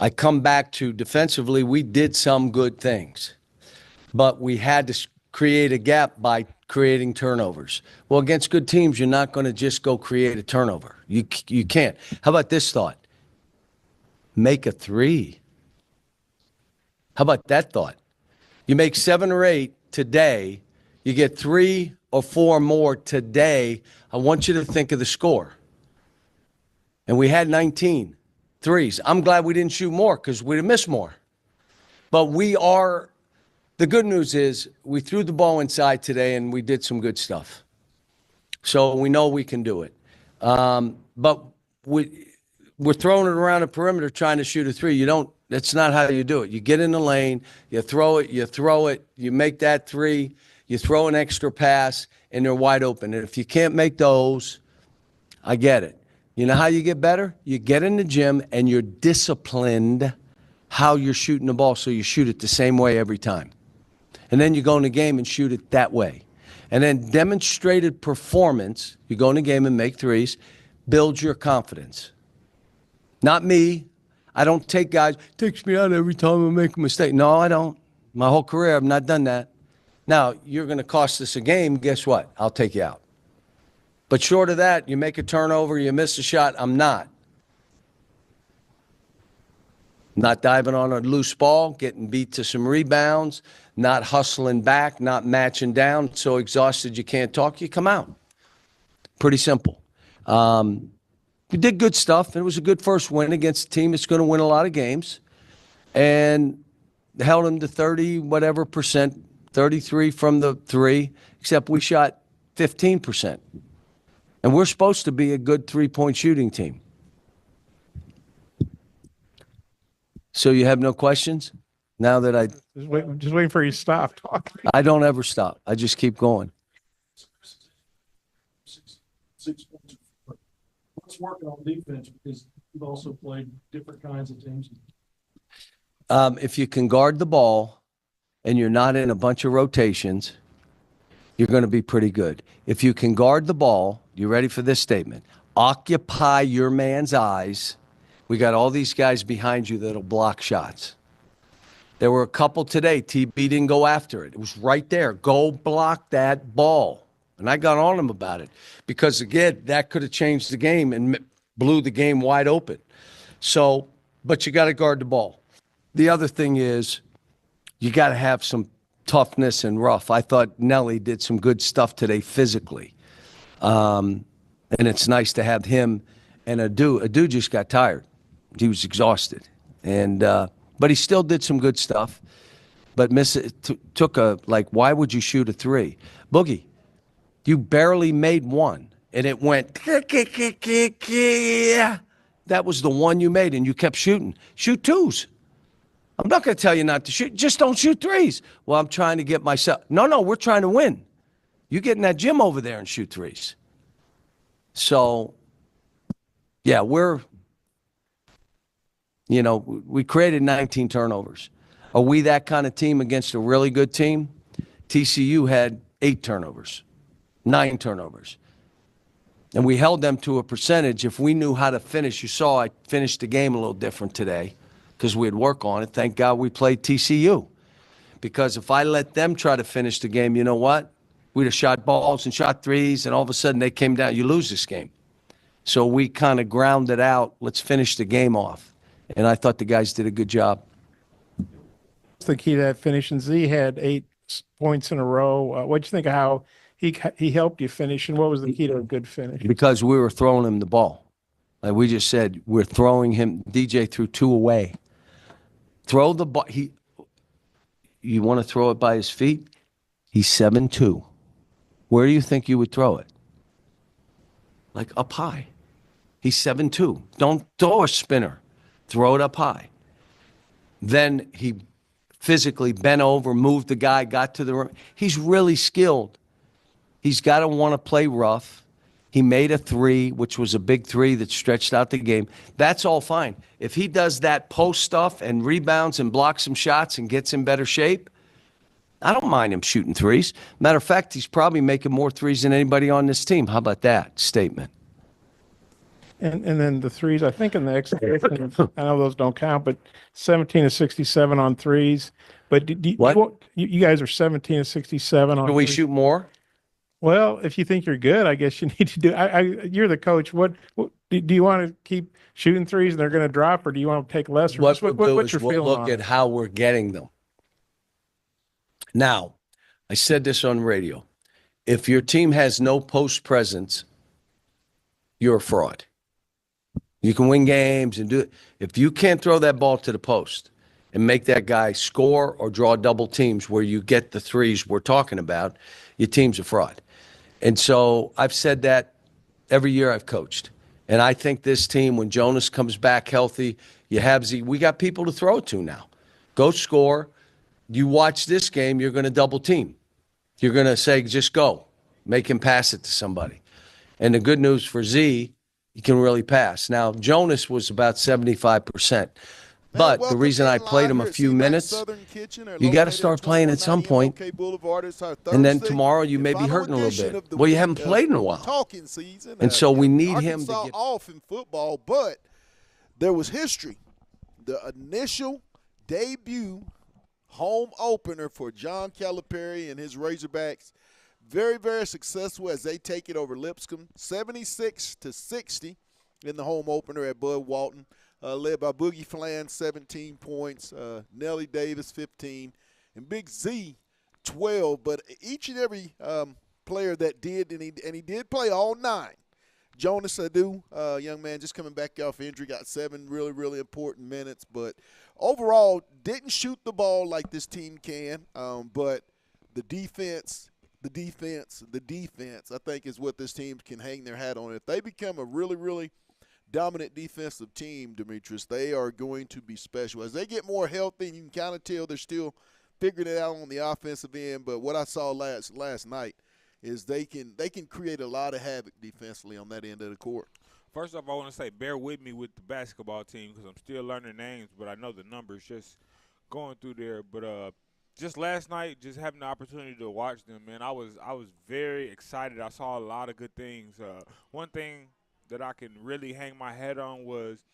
I come back to defensively, we did some good things, but we had to create a gap by creating turnovers. Well, against good teams, you're not going to just go create a turnover. You can't. How about this thought? Make a three. How about that thought? You make 7 or 8 today, you get 3 or 4 more today. I want you to think of the score. And we had 19 threes. I'm glad we didn't shoot more because we'd have missed more. But the good news is we threw the ball inside today and we did some good stuff. So we know we can do it. But we're throwing it around the perimeter trying to shoot a three. That's not how you do it. You get in the lane, you throw it, you make that three, you throw an extra pass, and they're wide open. And if you can't make those, I get it. You know how you get better? You get in the gym and you're disciplined how you're shooting the ball so you shoot it the same way every time. And then you go in the game and shoot it that way. And then demonstrated performance, you go in the game and make threes, builds your confidence. Not me. I don't take guys, takes me out every time I make a mistake. No, I don't. My whole career, I've not done that. Now, you're going to cost us a game. Guess what? I'll take you out. But short of that, you make a turnover, you miss a shot, I'm not. Not diving on a loose ball, getting beat to some rebounds, not hustling back, not matching down, so exhausted you can't talk, you come out. Pretty simple. We did good stuff. It was a good first win against a team that's going to win a lot of games. And held them to 30% 33 from the three, except we shot 15%. And we're supposed to be a good three-point shooting team. So you have no questions? Now that just waiting for you to stop talking. I don't ever stop. I just keep going. 6 points. What's working on defense because you've also played different kinds of teams? If you can guard the ball and you're not in a bunch of rotations, you're going to be pretty good. If you can guard the ball, you ready for this statement? Occupy your man's eyes. We got all these guys behind you that'll block shots. There were a couple today. TB didn't go after it. It was right there. Go block that ball. And I got on him about it because, again, that could have changed the game and blew the game wide open. So, but you got to guard the ball. The other thing is you got to have some toughness and rough. I thought Nelly did some good stuff today physically. And it's nice to have him and Adu. Adu just got tired. He was exhausted. And but he still did some good stuff. But took why would you shoot a three? Boogie. You barely made one, and it went, that was the one you made, and you kept shooting. Shoot twos. I'm not going to tell you not to shoot. Just don't shoot threes. Well, I'm trying to get myself. No, we're trying to win. You get in that gym over there and shoot threes. So, yeah, we created 19 turnovers. Are we that kind of team against a really good team? TCU had 8 turnovers. 9 turnovers. And we held them to a percentage. If we knew how to finish, you saw I finished the game a little different today because we'd work on it. Thank God we played TCU. Because if I let them try to finish the game, you know what? We'd have shot balls and shot threes, and all of a sudden they came down. You lose this game. So we kind of grounded out. Let's finish the game off. And I thought the guys did a good job. What's the key to that finish? And Z had 8 points in a row. What'd you think of how he helped you finish, and what was the key to a good finish? Because we were throwing him the ball. Like we just said, we're throwing him. DJ threw 2 away. Throw the ball. You want to throw it by his feet? He's 7'2". Where do you think you would throw it? Like up high. He's 7'2". Don't throw a spinner. Throw it up high. Then he physically bent over, moved the guy, got to the rim. He's really skilled. He's got to want to play rough. He made a 3, which was a big 3 that stretched out the game. That's all fine. If he does that post stuff and rebounds and blocks some shots and gets in better shape, I don't mind him shooting threes. Matter of fact, he's probably making more threes than anybody on this team. How about that statement? And then the threes, I think in the exhibition, I know those don't count, but 17 to 67 on threes. But What? you guys are 17 to 67 on Can we threes. shoot more? Well, if you think you're good, I guess you need to do. You're the coach. What do you want to keep shooting threes and they're going to drop, or do you want to take less? Or What just we'll do what's is your we'll feeling look on at it? how we're getting them. Now, I said this on radio. If your team has no post presence, you're a fraud. You can win games and do it. If you can't throw that ball to the post and make that guy score or draw double teams where you get the threes we're talking about, your team's a fraud. And so I've said that every year I've coached. And I think this team, when Jonas comes back healthy, you have we got people to throw it to now. Go score. You watch this game, you're going to double team. You're going to say, just go. Make him pass it to somebody. And the good news for Z, he can really pass. Now, Jonas was about 75%. But the reason I played him a few minutes, you got to start playing at some point, and then tomorrow you may be hurting a little bit. Well, you haven't played in a while. Talking season, and so we need him to Arkansas get off in football, but there was history. The initial debut home opener for John Calipari and his Razorbacks, very, very successful as they take it over Lipscomb, 76-60 in the home opener at Bud Walton, led by Boogie Flan, 17 points, Nellie Davis, 15, and Big Z, 12. But each and every player that did, and he did play all 9. Jonas Adu, young man just coming back off injury, got 7 really, really important minutes. But overall, didn't shoot the ball like this team can. But the defense, I think is what this team can hang their hat on. If they become a really, really dominant defensive team, Demetrius, they are going to be special. As they get more healthy, you can kind of tell they're still figuring it out on the offensive end. But what I saw last night is they can create a lot of havoc defensively on that end of the court. First off, I want to say bear with me with the basketball team because I'm still learning names, but I know the numbers just going through there. But just last night, just having the opportunity to watch them, man, I was very excited. I saw a lot of good things. One thing that I can really hang my head on was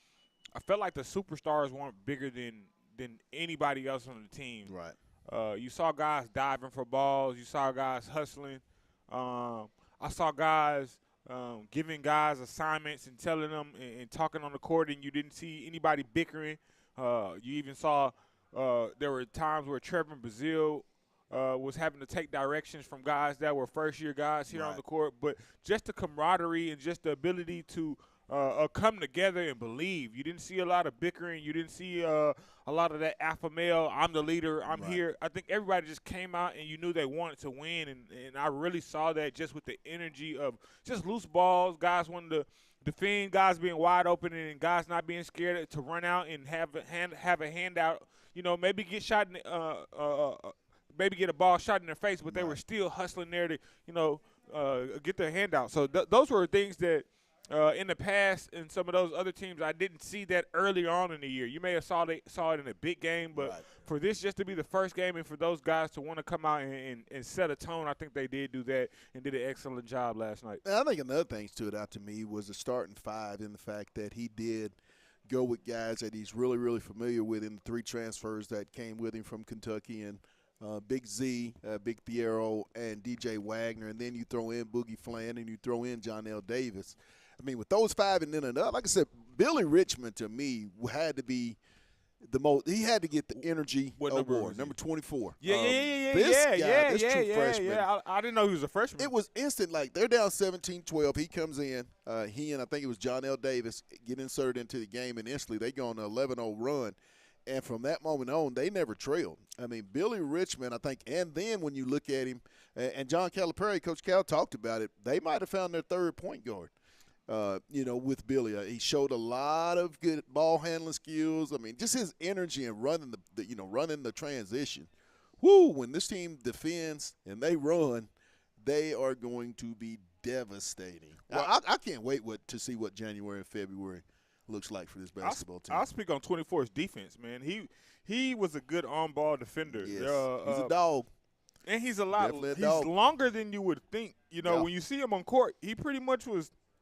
I felt like the superstars weren't bigger than anybody else on the team. Right. You saw guys diving for balls. You saw guys hustling. I saw guys giving guys assignments and telling them and talking on the court, and you didn't see anybody bickering. You even saw there were times where Trevor Brazile was having to take directions from guys that were first-year guys here on the court. But just the camaraderie and just the ability to come together and believe. You didn't see a lot of bickering. You didn't see a lot of that alpha male, I'm the leader, I'm here. I think everybody just came out and you knew they wanted to win. And I really saw that just with the energy of just loose balls, guys wanting to defend, guys being wide open and guys not being scared to run out and have a handout. You know, maybe get shot in maybe get a ball shot in their face, but they were still hustling there to, get their handout. So those were things that in the past in some of those other teams, I didn't see that earlier on in the year. You may have saw it in a big game, but for this just to be the first game and for those guys to want to come out and set a tone, I think they did do that and did an excellent job last night. And I think another thing stood out to me was the starting 5 and the fact that he did go with guys that he's really, really familiar with in the 3 transfers that came with him from Kentucky, and Big Z, Big Fierro, and DJ Wagner, and then you throw in Boogie Flan and you throw in John L. Davis. I mean, with those 5 and then another, like I said, Billy Richmond to me had to be the most. He had to get the energy award, number 24. This true freshman. Yeah. I didn't know he was a freshman. It was instant. Like they're down 17-12. He comes in. He and I think it was John L. Davis get inserted into the game, and instantly they go on an 11-0 run. And from that moment on, they never trailed. I mean, Billy Richmond, I think, and then when you look at him, and John Calipari, Coach Cal talked about it, they might have found their third point guard, with Billy. He showed a lot of good ball handling skills. I mean, just his energy and running running the transition. Woo, when this team defends and they run, they are going to be devastating. Well, I can't wait to see what January and February looks like for this basketball team. I'll speak on 24's defense, man. He was a good on-ball defender. Yes. He's a dog. And he's longer than you would think. When you see him on court, he pretty much was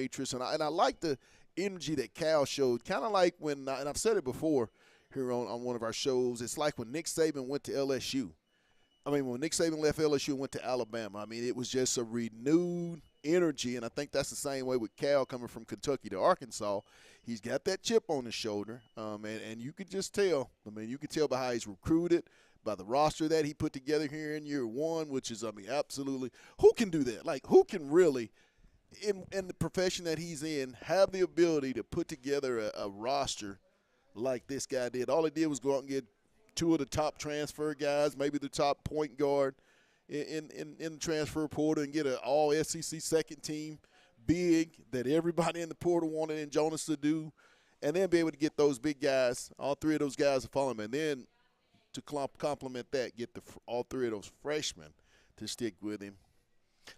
Demetrius, and I like the energy that Cal showed, kind of like when, and I've said it before here on one of our shows, it's like when Nick Saban went to LSU. I mean, when Nick Saban left LSU and went to Alabama, I mean, it was just a renewed energy, and I think that's the same way with Cal coming from Kentucky to Arkansas. He's got that chip on his shoulder, and you could just tell. I mean, you could tell by how he's recruited, by the roster that he put together here in year one, which is, I mean, absolutely. Who can do that? Like, who can really, in the profession that he's in, have the ability to put together a roster like this guy did? All he did was go out and get two of the top transfer guys, maybe the top point guard in the transfer portal, and get an all-SEC second team big that everybody in the portal wanted in Jonas to do, and then be able to get those big guys, all three of those guys to follow him, and then to complement that, get all three of those freshmen to stick with him.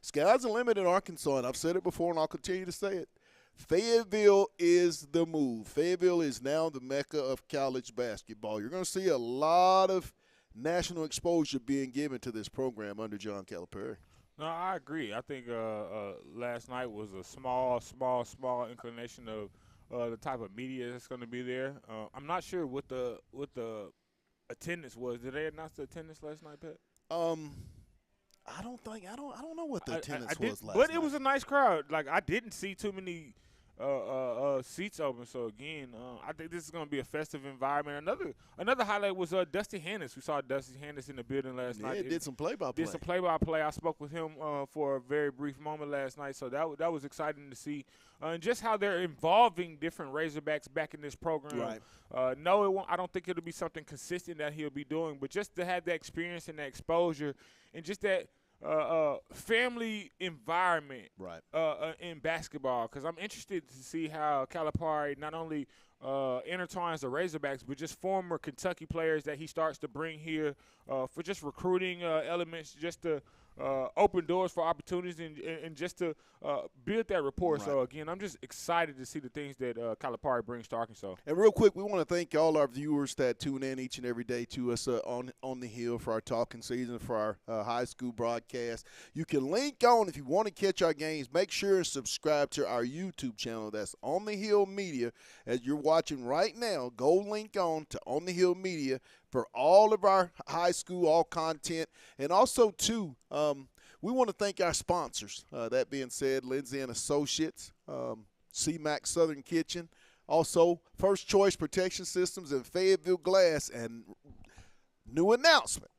Sky's the limit in Arkansas, and I've said it before, and I'll continue to say it. Fayetteville is the move. Fayetteville is now the mecca of college basketball. You're going to see a lot of national exposure being given to this program under John Calipari. No, I agree. I think last night was a small inclination of the type of media that's going to be there. I'm not sure what the attendance was. Did they announce the attendance last night, Pat? I don't know what the attendance was last but night. it was a nice crowd. Like, I didn't see too many seats open. So again, I think this is going to be a festive environment. Another highlight was Dusty Hannus. We saw Dusty Hannus in the building last night. Yeah, did some play-by-play. Did some play-by-play. I spoke with him for a very brief moment last night, so that was exciting to see. And just how they're involving different Razorbacks back in this program. Right. No, it won't. I don't think it'll be something consistent that he'll be doing, but just to have that experience and that exposure and just that family environment in basketball, because I'm interested to see how Calipari not only intertwines the Razorbacks, but just former Kentucky players that he starts to bring here for just recruiting elements, just to open doors for opportunities and just to build that rapport. Right. So, again, I'm just excited to see the things that Calipari brings to Arkansas. And real quick, we want to thank all our viewers that tune in each and every day to us on the Hill for our talking season, for our high school broadcast. You can link on if you want to catch our games. Make sure and subscribe to our YouTube channel. That's On the Hill Media. As you're watching right now, go link on to On the Hill Media for all of our high school, all content. And also, too, we want to thank our sponsors. That being said, Lindsay and Associates, CMAC Southern Kitchen, also First Choice Protection Systems and Fayetteville Glass. And new announcement.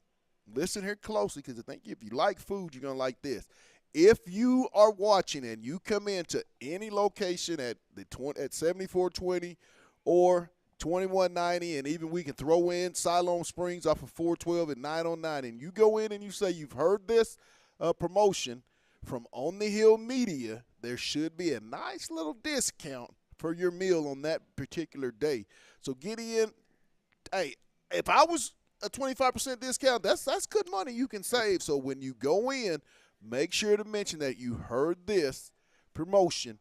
Listen here closely, because I think if you like food, you're going to like this. If you are watching and you come into any location at 7420 or 2190, and even we can throw in Siloam Springs off of 412 at 909, and you go in and you say you've heard this promotion from On the Hill Media, there should be a nice little discount for your meal on that particular day. So get in. Hey, if I was a 25% discount, that's good money you can save. So when you go in, make sure to mention that you heard this promotion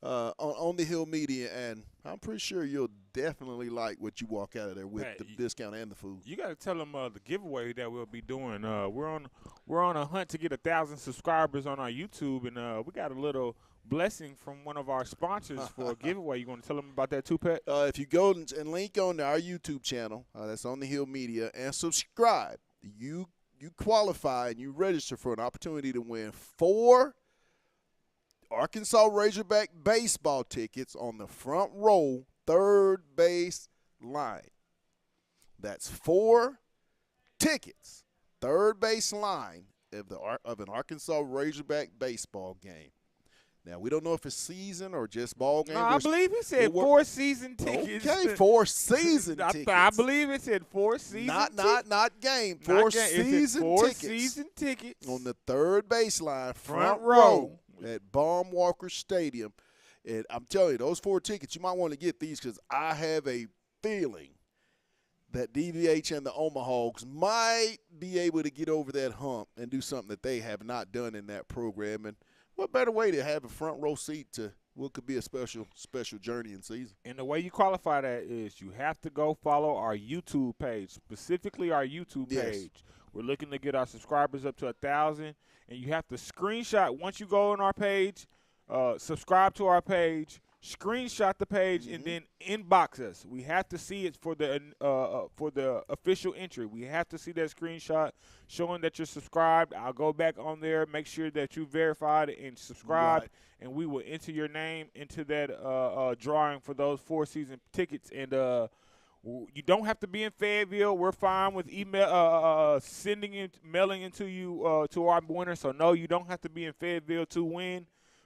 on the Hill Media, and I'm pretty sure you'll definitely like what you walk out of there with, Pat, the discount and the food. You got to tell them the giveaway that we'll be doing. We're on a hunt to get 1,000 subscribers on our YouTube, and we got a little blessing from one of our sponsors for a giveaway. You going to tell them about that too, Pat? If you go and link on to our YouTube channel, that's On the Hill Media, and subscribe, you qualify and you register for an opportunity to win 4 Arkansas Razorback baseball tickets on the front row, third base line. That's 4 tickets, third base line of an Arkansas Razorback baseball game. Now, we don't know if it's season or just ball game. No, I believe he said 4 season tickets. Okay, 4 season tickets. I believe it said 4 season tickets. Not game. 4 season tickets. 4 season tickets. On the third baseline, Front front row. row at Baum Walker Stadium. And I'm telling you, those 4 tickets, you might want to get these, because I have a feeling that DVH and the Omahawks might be able to get over that hump and do something that they have not done in that program. And what better way to have a front row seat to what could be a special journey in season? And the way you qualify that is you have to go follow our YouTube page, specifically our YouTube page. Yes. We're looking to get our subscribers up to 1,000, and you have to screenshot once you go on our page, subscribe to our page, screenshot the page, and then inbox us. We have to see it for the official entry. We have to see that screenshot showing that you're subscribed. I'll go back on there, make sure that you verified and subscribed, Right. and we will enter your name into that drawing for those 4-season tickets. And you don't have to be in Fayetteville. We're fine with email, mailing into you to our winner. So no, you don't have to be in Fayetteville to win,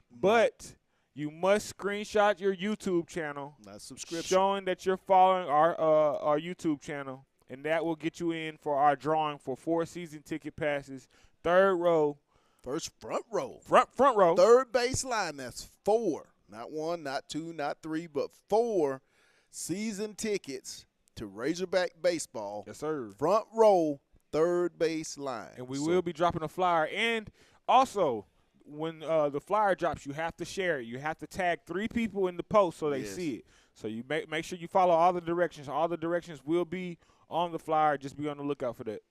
but you must screenshot your YouTube channel, Not subscription. showing that you're following our YouTube channel, and that will get you in for our drawing for 4-season ticket passes. Third row, First front row. front row. Third baseline, that's 4. Not 1, not 2, not 3, but 4 season tickets to Razorback baseball. Yes, sir. Front row, third baseline. And we will be dropping a flyer. And also, when the flyer drops, you have to share it. You have to tag 3 people in the post so they Yes. see it. So you make sure you follow all the directions. All the directions will be on the flyer. Just be on the lookout for that.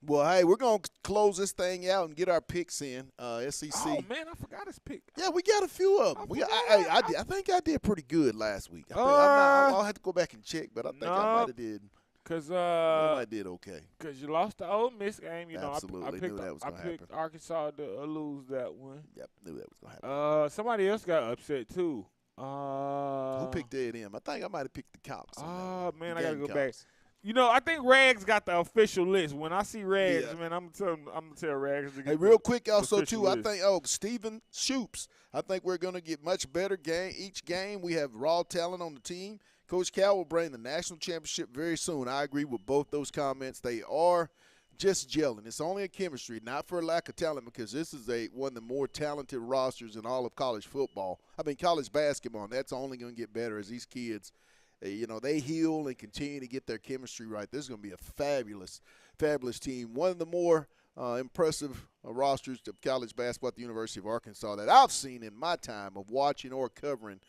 Well, hey, we're going to close this thing out and get our picks in. SEC. Oh, man, I forgot his pick. Yeah, we got a few of them. I think I did pretty good last week. I'll have to go back and check, but I think I might have did. Because I did okay. you lost the Ole Miss game. You know, Absolutely. I picked, Knew that was I gonna picked happen. Arkansas to lose that one. Yep, knew that was going to happen. Somebody else got upset, too. Who picked A&M? I think I might have picked the Cops. on that Oh, one. man, The I got to go back. Gamecocks. You know, I think Rags got the official list. When I see Rags, Yeah. man, I'm gonna tell Rags to get Hey, real quick, the also official too, I list. think Stephen Shoops. I think we're going to get much better each game. We have raw talent on the team. Coach Cal will bring the national championship very soon. I agree with both those comments. They are just gelling. It's only a chemistry, not for a lack of talent, because this is one of the more talented rosters in all of college football. I mean, college basketball. And that's only going to get better as these kids. They heal and continue to get their chemistry right. This is going to be a fabulous, fabulous team. One of the more impressive rosters of college basketball at the University of Arkansas that I've seen in my time of watching or covering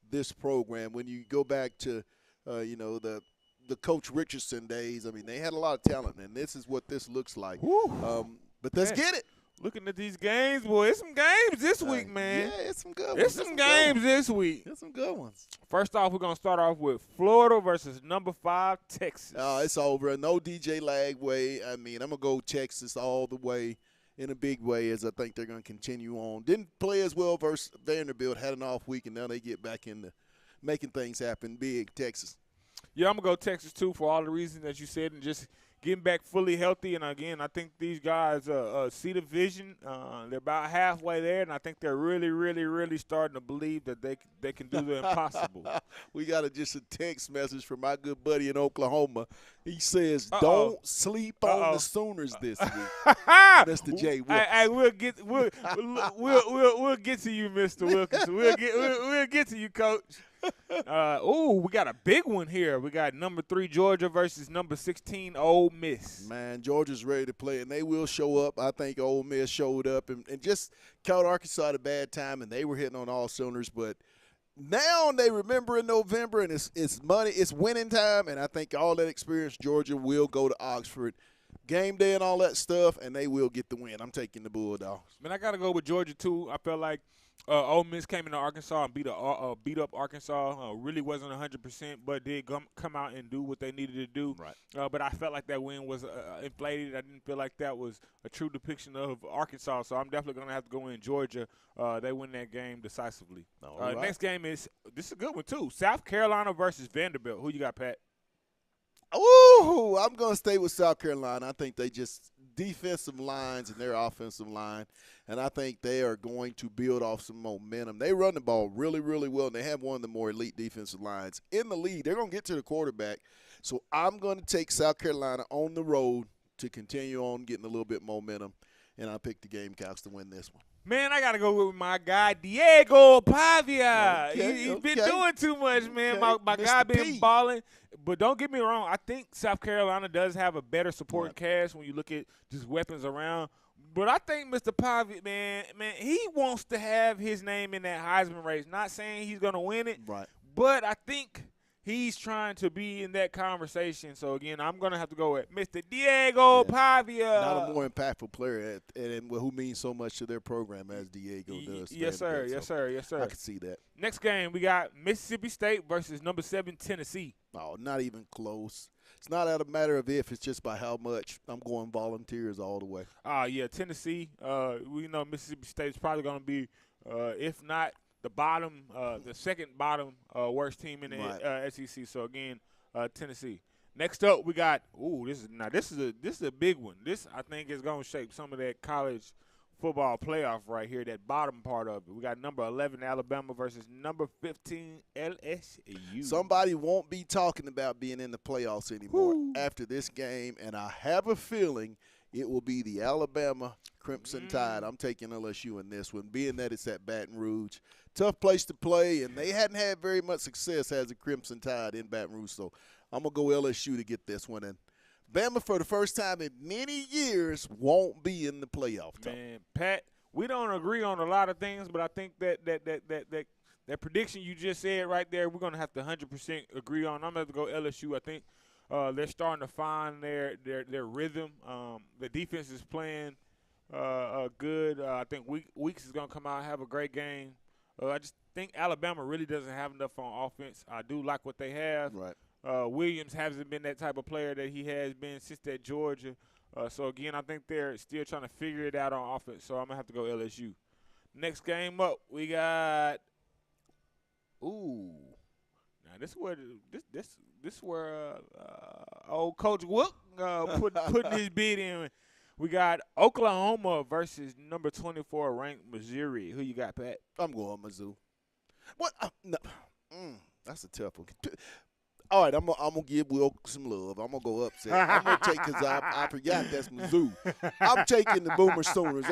this program. When you go back to, the Coach Richardson days, I mean, they had a lot of talent, and this is what this looks like. But let's Man. get it. Looking at these games, boy, it's some games this week, man. Yeah, it's some good ones. It's some games this week. It's some good ones. First off, we're gonna start off with Florida versus number 5 Texas. It's over. No DJ Lagway. I mean, I'm going to go Texas all the way in a big way, as I think they're going to continue on. Didn't play as well versus Vanderbilt. Had an off week, and now they get back into making things happen big, Texas. Yeah, I'm gonna go Texas too for all the reasons that you said, and just getting back fully healthy. And again, I think these guys see the vision. They're about halfway there, and I think they're really, really, really starting to believe that they can do the impossible. We got just a text message from my good buddy in Oklahoma. He says, Uh-oh. "Don't sleep on Uh-oh. the Sooners this week." Mr. J. Wilkins. Hey, we'll get to you, Mr. Wilkinson. We'll get to you, Coach. We got a big one here. We got number 3 Georgia versus number 16 Ole Miss. Man, Georgia's ready to play, and they will show up. I think Ole Miss showed up and just caught Arkansas at a bad time, and they were hitting on all cylinders. But now they remember in November, and it's money, it's winning time, and I think all that experience, Georgia will go to Oxford, game day and all that stuff, and they will get the win. I'm taking the Bulldogs. Man, I got to go with Georgia, too. I felt like Ole Miss came into Arkansas and beat up Arkansas. Really wasn't 100%, but did come out and do what they needed to do. Right. But I felt like that win was inflated. I didn't feel like that was a true depiction of Arkansas, so I'm definitely going to have to go in Georgia. They win that game decisively. All right. Next game this is a good one, too. South Carolina versus Vanderbilt. Who you got, Pat? Ooh, I'm going to stay with South Carolina. I think they just defensive lines and their offensive line, and I think they are going to build off some momentum. They run the ball really, really well, and they have one of the more elite defensive lines in the league. They're going to get to the quarterback, so I'm going to take South Carolina on the road to continue on getting a little bit momentum, and I pick the Gamecocks to win this one. Man, I got to go with my guy, Diego Pavia. Okay, He's been okay. doing too much, man. Okay, My guy Mr. been P. balling. But don't get me wrong. I think South Carolina does have a better supporting cast when you look at just weapons around. But I think Mr. Pavia, man, he wants to have his name in that Heisman race. Not saying he's going to win it, Right. but I think he's trying to be in that conversation. So, again, I'm going to have to go with Mr. Diego Pavia. Not a more impactful player, and who means so much to their program as Diego does. Yes, sir. Yes, sir. Yes, sir. I can see that. Next game, we got Mississippi State versus number 7 Tennessee. Oh, not even close. It's not a matter of if, it's just by how much. I'm going Volunteers all the way. Yeah, Tennessee. We know Mississippi State's probably going to be, if not the bottom, the second bottom worst team in the SEC. So again, Tennessee. Next up, we got. This is a big one. This I think is going to shape some of that college football playoff right here. That bottom part of it. We got number 11 Alabama versus number 15 LSU. Somebody won't be talking about being in the playoffs anymore after this game, and I have a feeling it will be the Alabama Crimson Tide. I'm taking LSU in this one, being that it's at Baton Rouge. Tough place to play, and they hadn't had very much success as a Crimson Tide in Baton Rouge. So I'm going to go LSU to get this one. And Bama, for the first time in many years, won't be in the playoff. Man, Pat, we don't agree on a lot of things, but I think that prediction you just said right there, we're going to have to 100% agree on. I'm going to have to go LSU. I think they're starting to find their rhythm. The defense is playing good. I think Weeks is going to come out and have a great game. I just think Alabama really doesn't have enough on offense. I do like what they have. Right. Williams hasn't been that type of player that he has been since at Georgia. So, again, I think they're still trying to figure it out on offense. So, I'm going to have to go LSU. Next game up, we got now this is where old Coach Wilk putting his bid in. We got Oklahoma versus number 24 ranked Missouri. Who you got, Pat? I'm going Mizzou. What? No. That's a tough one. All right, I'm gonna give Wilk some love. I'm gonna go upset. I'm gonna take because I forgot that's Mizzou. I'm taking the Boomer Sooners.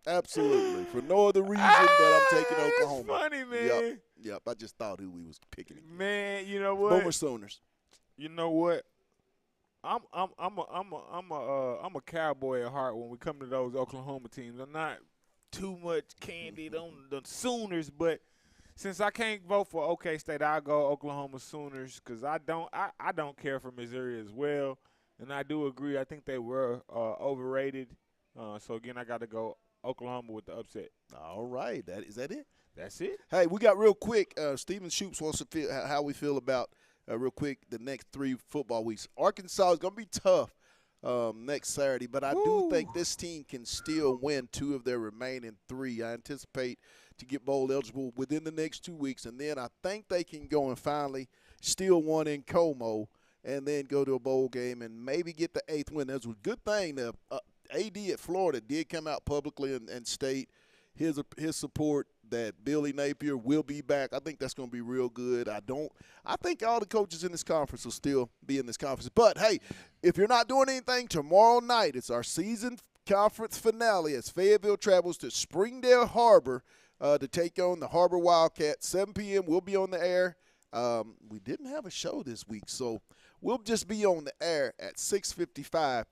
Absolutely. For no other reason that I'm taking Oklahoma. That's funny, man. Yep. I just thought who we was picking. Man, you know what? Boomer Sooners. You know what? I'm a cowboy at heart when we come to those Oklahoma teams. I'm not too much candid on the Sooners, but since I can't vote for OK State, I'll go Oklahoma Sooners because I don't care for Missouri as well, and I do agree. I think they were overrated. So again, I got to go Oklahoma with the upset. All right, is that it? That's it. Hey, we got real quick. Stephen Shoops wants to feel how we feel about real quick the next 3 football weeks. Arkansas is going to be tough next Saturday, but I do think this team can still win 2 of their remaining 3. I anticipate to get bowl eligible within the next 2 weeks, and then I think they can go and finally steal one in Como and then go to a bowl game and maybe get the 8th win. That's a good thing. The AD at Florida did come out publicly and state his support that Billy Napier will be back. I think that's going to be real good. I think all the coaches in this conference will still be in this conference. But, hey, if you're not doing anything, tomorrow night it's our season conference finale as Fayetteville travels to Springdale Harbor to take on the Harbor Wildcats. 7 p.m. We'll be on the air. We didn't have a show this week, so we'll just be on the air at 6:55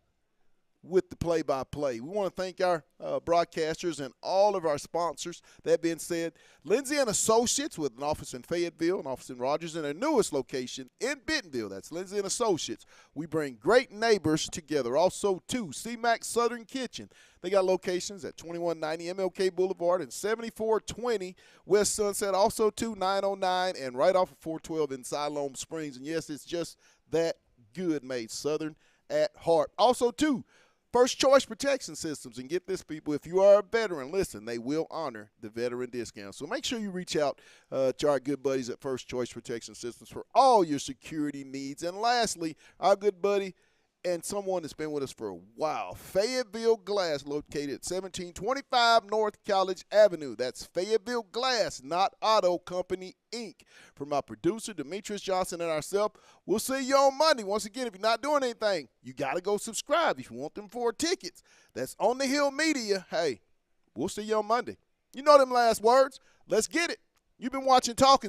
with the play-by-play. We want to thank our broadcasters and all of our sponsors. That being said, Lindsay & Associates with an office in Fayetteville, an office in Rogers, and a newest location in Bentonville. That's Lindsay & Associates. We bring great neighbors together. Also, too, CMAX Southern Kitchen. They got locations at 2190 MLK Boulevard and 7420 West Sunset. Also, too, 909 and right off of 412 in Siloam Springs. And, yes, it's just that good made Southern at heart. Also, too, First Choice Protection Systems. And get this, people, if you are a veteran, listen, they will honor the veteran discount. So make sure you reach out to our good buddies at First Choice Protection Systems for all your security needs. And lastly, our good buddy and someone that's been with us for a while, Fayetteville Glass, located at 1725 North College Avenue. That's Fayetteville Glass, not Auto Company, Inc. For my producer, Demetrius Johnson, and ourselves, we'll see you on Monday. Once again, if you're not doing anything, you got to go subscribe if you want them 4 tickets. That's On the Hill Media. Hey, we'll see you on Monday. You know them last words. Let's get it. You've been watching Talking